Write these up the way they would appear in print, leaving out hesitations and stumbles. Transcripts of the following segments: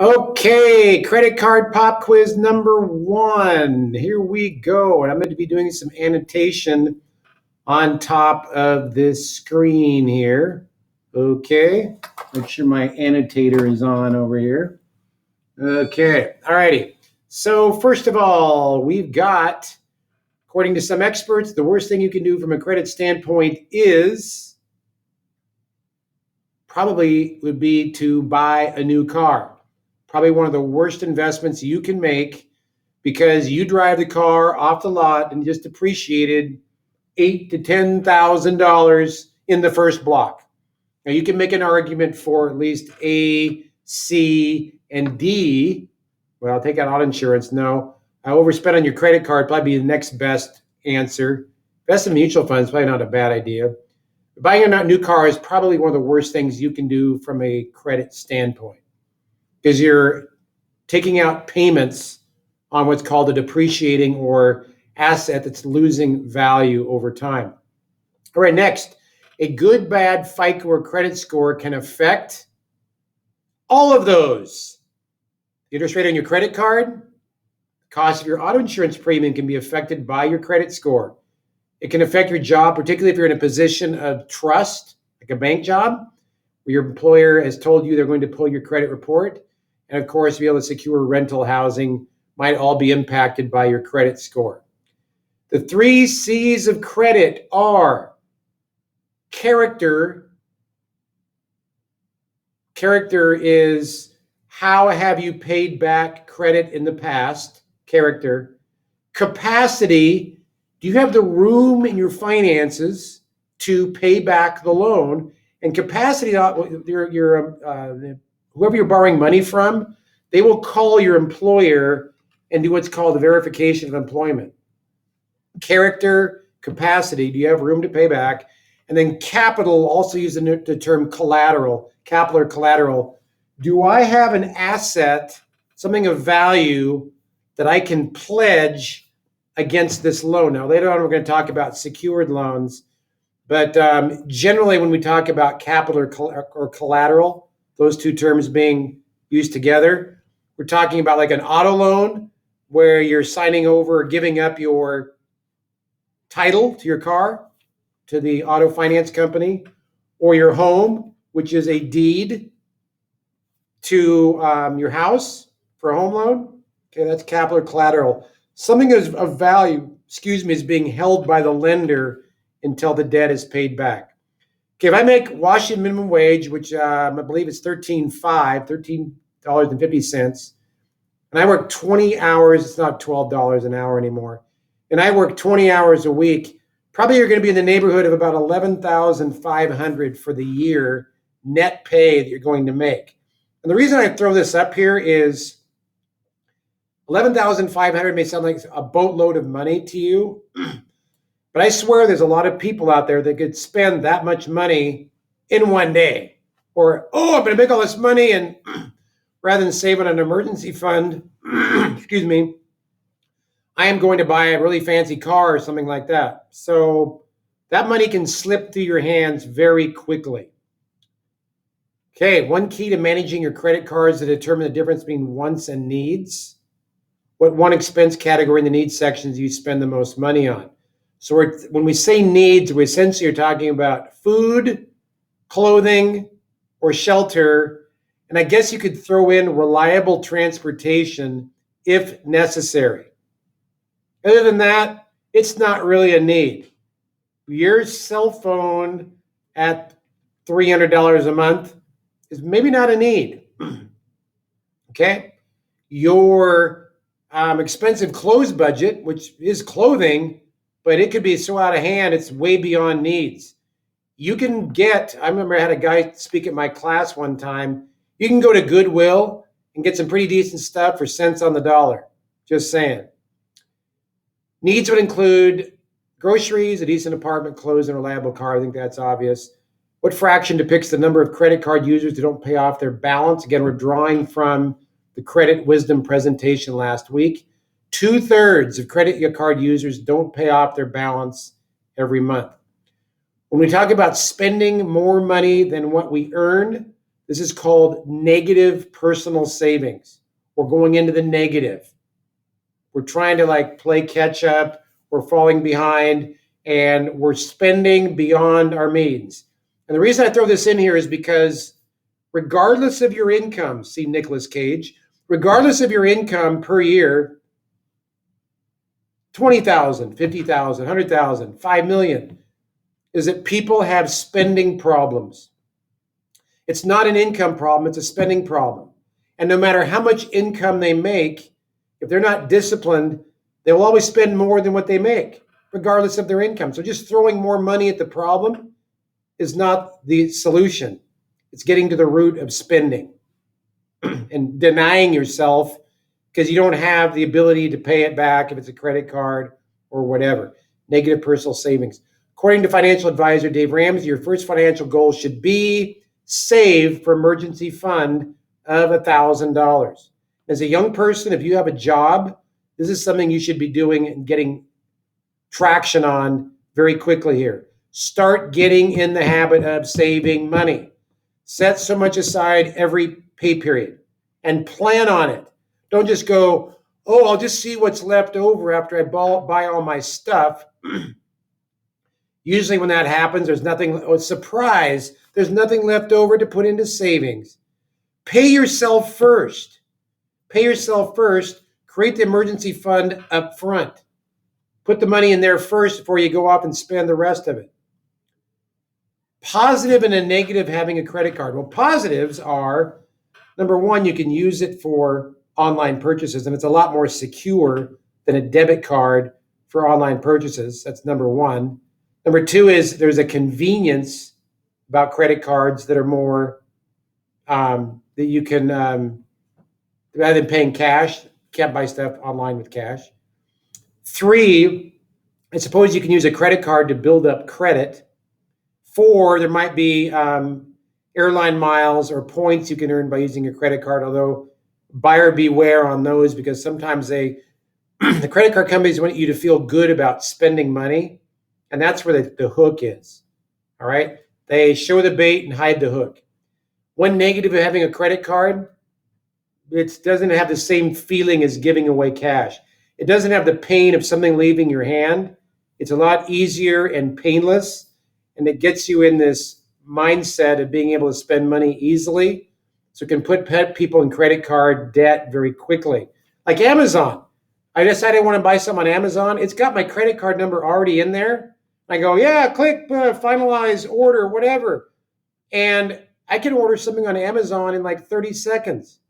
Okay, credit card pop quiz number one. Here we go. And I'm going to be doing some annotation on top of this screen here. Okay, make sure my annotator is on over here. Okay, all righty. So, first of all, we've got, according to some experts, the worst thing you can do from a credit standpoint is probably would be to buy a new car. Probably one of the worst investments you can make because you drive the car off the lot and just depreciated $8,000 to $10,000 in the first block. Now you can make an argument for at least A, C, and D. Well, take out auto insurance. No, I overspent on your credit card. Probably be the next best answer. Invest in mutual funds. Probably not a bad idea. Buying a new car is probably one of the worst things you can do from a credit standpoint because you're taking out payments on what's called a depreciating or asset that's losing value over time. All right, next, a good, bad FICO or credit score can affect all of those. The interest rate on your credit card, the cost of your auto insurance premium can be affected by your credit score. It can affect your job, particularly if you're in a position of trust, like a bank job, where your employer has told you they're going to pull your credit report. And of course, be able to secure rental housing might all be impacted by your credit score. The 3 C's of credit are character. Character is how have you paid back credit in the past? Character. Capacity. Do you have the room in your finances to pay back the loan? And capacity, whoever you're borrowing money from, they will call your employer and do what's called a verification of employment. Character, capacity, do you have room to pay back? And then capital, also use the term collateral, capital or collateral. Do I have an asset, something of value that I can pledge against this loan? Now, later on, we're going to talk about secured loans. But generally, when we talk about capital or collateral, those two terms being used together, we're talking about like an auto loan where you're signing over or giving up your title to your car to the auto finance company, or your home, which is a deed to your house for a home loan. Okay, that's capital or collateral. Something of value, is being held by the lender until the debt is paid back. Okay, if I make Washington minimum wage, which I believe is $13.50, and I work 20 hours, it's not $12 an hour anymore, and I work 20 hours a week, probably you're going to be in the neighborhood of about $11,500 for the year net pay that you're going to make. And the reason I throw this up here is $11,500 may sound like a boatload of money to you, but I swear there's a lot of people out there that could spend that much money in one day. Or, I'm going to make all this money, and rather than save it on an emergency fund, I am going to buy a really fancy car or something like that. So that money can slip through your hands very quickly. Okay, one key to managing your credit card is to determine the difference between wants and needs. What one expense category in the needs section do you spend the most money on? So when we say needs, we essentially are talking about food, clothing, or shelter. And I guess you could throw in reliable transportation if necessary. Other than that, it's not really a need. Your cell phone at $300 a month is maybe not a need. Okay? Your expensive clothes budget, which is clothing, but it could be so out of hand, it's way beyond needs. You can get, I remember I had a guy speak at my class one time, you can go to Goodwill and get some pretty decent stuff for cents on the dollar. Just saying. Needs would include groceries, a decent apartment, clothes, and a reliable car. I think that's obvious. What fraction depicts the number of credit card users who don't pay off their balance? Again, we're drawing from the Credit Wisdom presentation last week. 2/3 of credit card users don't pay off their balance every month. When we talk about spending more money than what we earn, This is called negative personal savings. We're going into the negative. We're trying to like play catch up. We're falling behind and we're spending beyond our means. And the reason I throw this in here is because regardless of your income, see Nicolas Cage, regardless of your income per year, 20,000, 50,000, 100,000, 5 million, is that people have spending problems. It's not an income problem, it's a spending problem. And no matter how much income they make, if they're not disciplined, they will always spend more than what they make, regardless of their income. So just throwing more money at the problem is not the solution. It's getting to the root of spending and denying yourself because you don't have the ability to pay it back if it's a credit card or whatever. Negative personal savings. According to financial advisor Dave Ramsey, your first financial goal should be save for emergency fund of $1,000. As a young person, if you have a job, this is something you should be doing and getting traction on very quickly here. Start getting in the habit of saving money. Set so much aside every pay period and plan on it. Don't just go, oh, I'll just see what's left over after I buy all my stuff. Usually when that happens, there's nothing, oh, surprise, there's nothing left over to put into savings. Pay yourself first. Pay yourself first. Create the emergency fund up front. Put the money in there first before you go off and spend the rest of it. Positive and a negative having a credit card. Well, positives are, number one, you can use it for online purchases, and it's a lot more secure than a debit card for online purchases. That's number one. Number two is there's a convenience about credit cards that are more, that you can, rather than paying cash, can't buy stuff online with cash. Three, I suppose you can use a credit card to build up credit. Four, there might be airline miles or points you can earn by using a credit card, although buyer beware on those because sometimes the credit card companies want you to feel good about spending money, and that's where the hook is. All right? They show the bait and hide the hook. One negative of having a credit card, it doesn't have the same feeling as giving away cash. It doesn't have the pain of something leaving your hand. It's a lot easier and painless, and it gets you in this mindset of being able to spend money easily. So it can put people in credit card debt very quickly. Like Amazon. I decided I want to buy something on Amazon. It's got my credit card number already in there. I go, yeah, click finalize order, whatever. And I can order something on Amazon in like 30 seconds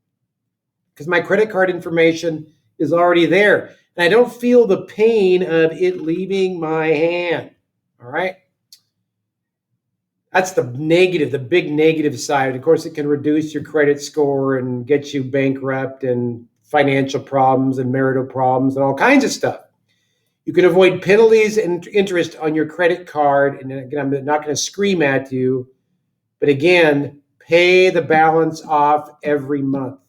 because my credit card information is already there. And I don't feel the pain of it leaving my hand. All right. That's the negative, the big negative side. Of course, it can reduce your credit score and get you bankrupt and financial problems and marital problems and all kinds of stuff. You can avoid penalties and interest on your credit card. And again, I'm not going to scream at you, but again, pay the balance off every month.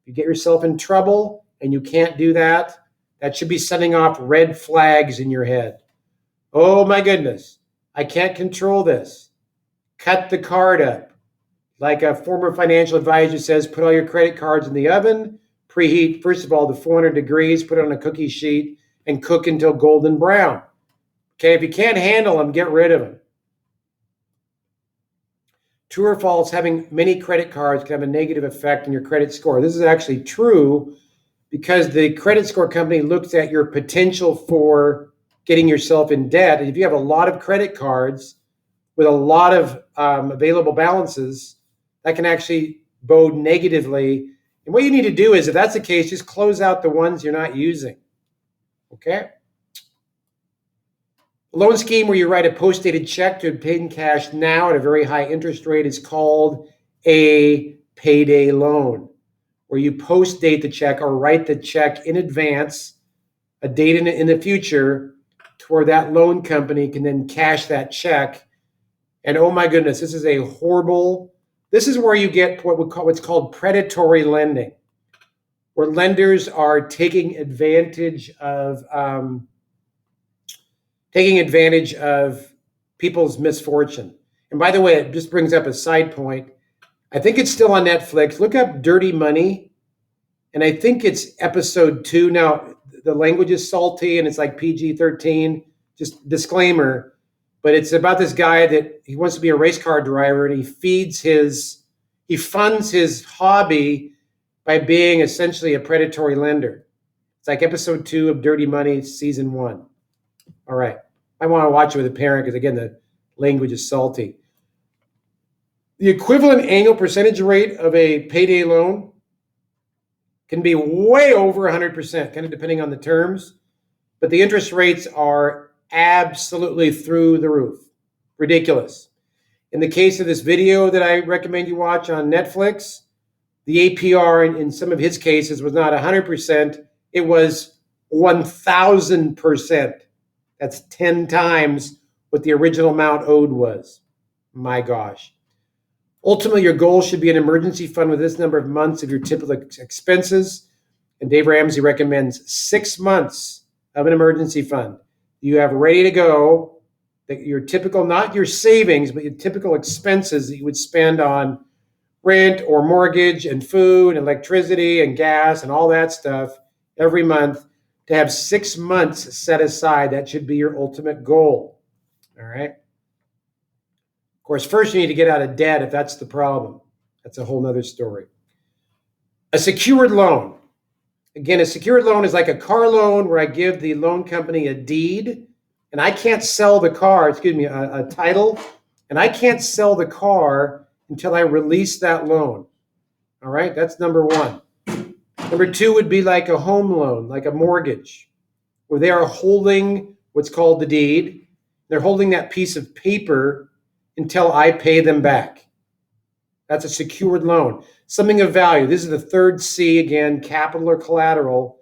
If you get yourself in trouble and you can't do that, that should be setting off red flags in your head. Oh my goodness, I can't control this. Cut the card up. Like a former financial advisor says, put all your credit cards in the oven, preheat, first of all, to 400 degrees, put it on a cookie sheet, and cook until golden brown. Okay, if you can't handle them, get rid of them. True or false, having many credit cards can have a negative effect on your credit score. This is actually true because the credit score company looks at your potential for getting yourself in debt. And if you have a lot of credit cards with a lot of available balances, that can actually bode negatively. And what you need to do is, if that's the case, just close out the ones you're not using. Okay? A loan scheme where you write a post-dated check to obtain cash now at a very high interest rate is called a payday loan, where you post-date the check or write the check in advance, a date in the future, to where that loan company can then cash that check. And oh my goodness, this is where you get what's called predatory lending, where lenders are taking advantage of people's misfortune. And by the way, it just brings up a side point. I think it's still on Netflix. Look up Dirty Money, and I think it's episode 2. Now, the language is salty and it's like PG-13, just disclaimer, but it's about this guy that he wants to be a race car driver, and he funds his hobby by being essentially a predatory lender. It's like episode 2 of Dirty Money, season 1. All right. I want to watch it with a parent because, again, the language is salty. The equivalent annual percentage rate of a payday loan can be way over 100%, kind of depending on the terms. But the interest rates are absolutely through the roof. Ridiculous. In the case of this video that I recommend you watch on Netflix, the APR in some of his cases was not 100%. It was 1,000%. That's 10 times what the original amount owed was. My gosh. Ultimately, your goal should be an emergency fund with this number of months of your typical expenses. And Dave Ramsey recommends 6 months of an emergency fund. You have ready to go that your typical, not your savings, but your typical expenses that you would spend on rent or mortgage and food and electricity and gas and all that stuff every month, to have 6 months set aside. That should be your ultimate goal. All right. Of course, first you need to get out of debt if that's the problem. That's a whole nother story. A secured loan. Again, a secured loan is like a car loan where I give the loan company a deed, and I can't sell the car, a title, and I can't sell the car until I release that loan. All right, that's number one. Number two would be like a home loan, like a mortgage, where they are holding what's called the deed. They're holding that piece of paper until I pay them back. That's a secured loan. Something of value. This is the third C again, capital or collateral.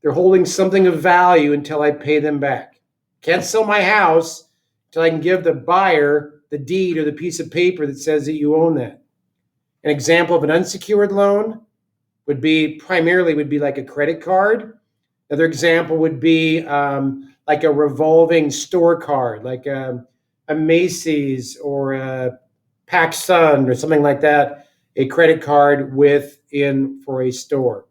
They're holding something of value until I pay them back. Can't sell my house until I can give the buyer the deed or the piece of paper that says that you own that. An example of an unsecured loan would be like a credit card. Another example would be like a revolving store card, like a Macy's or a PacSun or something like that, a credit card for a store.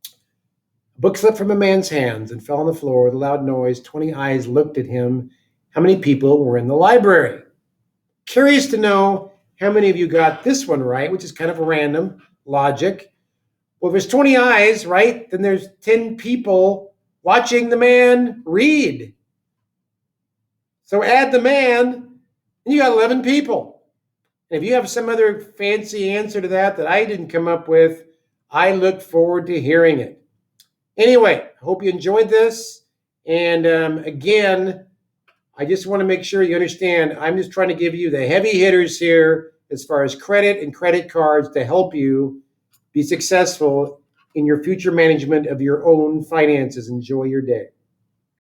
A book slipped from a man's hands and fell on the floor with a loud noise. 20 eyes looked at him. How many people were in the library? Curious to know how many of you got this one right, which is kind of a random logic. Well, if there's 20 eyes, right, then there's 10 people watching the man read. So add the man, and you got 11 people. And if you have some other fancy answer to that I didn't come up with, I look forward to hearing it. Anyway, I hope you enjoyed this. And again, I just want to make sure you understand, I'm just trying to give you the heavy hitters here as far as credit and credit cards to help you be successful in your future management of your own finances. Enjoy your day.